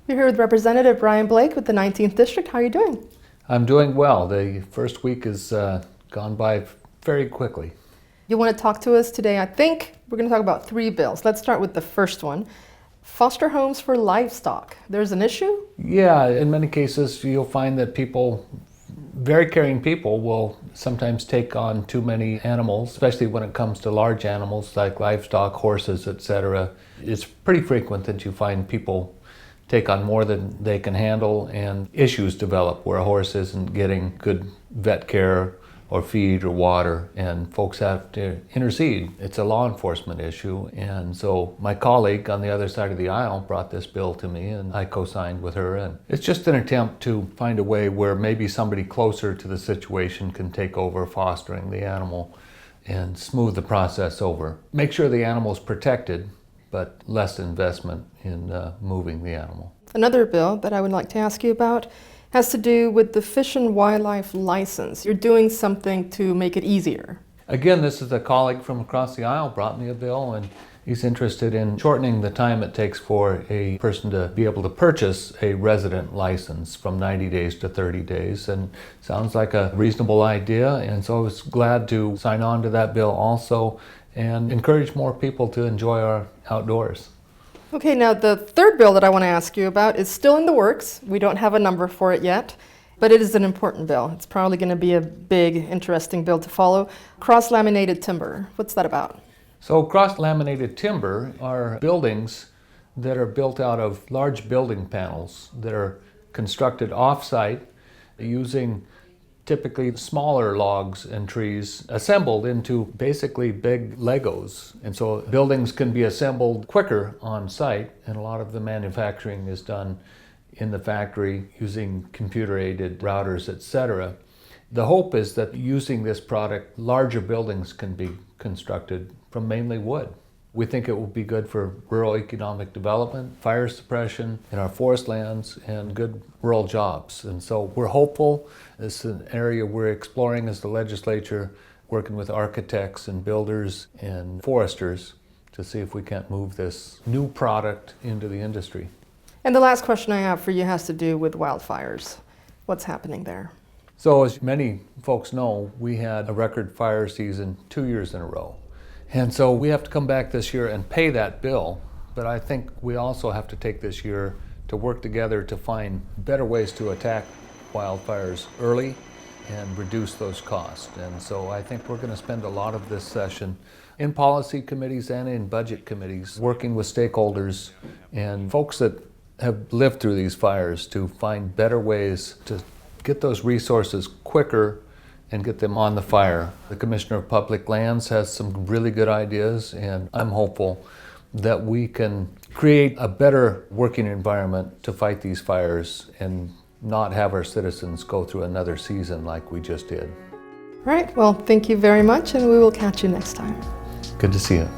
We're here with Representative Brian Blake with the 19th District. How are you doing? I'm doing well. The first week has gone by very quickly. You want to talk to us today? I think we're going to talk about 3 bills. Let's start with the first one. Foster homes for livestock. There's an issue? Yeah, in many cases you'll find that very caring people will sometimes take on too many animals, especially when it comes to large animals like livestock, horses, etc. It's pretty frequent that you find people take on more than they can handle, and issues develop where a horse isn't getting good vet care or feed or water, and folks have to intercede. It's a law enforcement issue, and so my colleague on the other side of the aisle brought this bill to me, and I co-signed with her, and it's just an attempt to find a way where maybe somebody closer to the situation can take over fostering the animal and smooth the process over. Make sure the animal's protected, but less investment in moving the animal. Another bill that I would like to ask you about has to do with the Fish and Wildlife license. You're doing something to make it easier. Again, this is a colleague from across the aisle brought me a bill, and he's interested in shortening the time it takes for a person to be able to purchase a resident license from 90 days to 30 days. And sounds like a reasonable idea, and so I was glad to sign on to that bill also and encourage more people to enjoy our outdoors. Okay, now the third bill that I want to ask you about is still in the works. We don't have a number for it yet, but it is an important bill. It's probably going to be a big, interesting bill to follow. Cross-Laminated timber. What's that about? So cross-laminated timber are buildings that are built out of large building panels that are constructed off-site using typically smaller logs and trees assembled into basically big Legos. And so buildings can be assembled quicker on site, and a lot of the manufacturing is done in the factory using computer-aided routers, etc. The hope is that using this product, larger buildings can be constructed from mainly wood. We think it will be good for rural economic development, fire suppression in our forest lands, and good rural jobs. And so we're hopeful. This is an area we're exploring as the legislature, working with architects and builders and foresters to see if we can't move this new product into the industry. And the last question I have for you has to do with wildfires. What's happening there? So as many folks know, we had a record fire season 2 years in a row. And so we have to come back this year and pay that bill, but I think we also have to take this year to work together to find better ways to attack wildfires early and reduce those costs. And so I think we're going to spend a lot of this session in policy committees and in budget committees, working with stakeholders and folks that have lived through these fires to find better ways to get those resources quicker and get them on the fire. The Commissioner of Public Lands has some really good ideas, and I'm hopeful that we can create a better working environment to fight these fires and not have our citizens go through another season like we just did. All right, well, thank you very much, and we will catch you next time. Good to see you.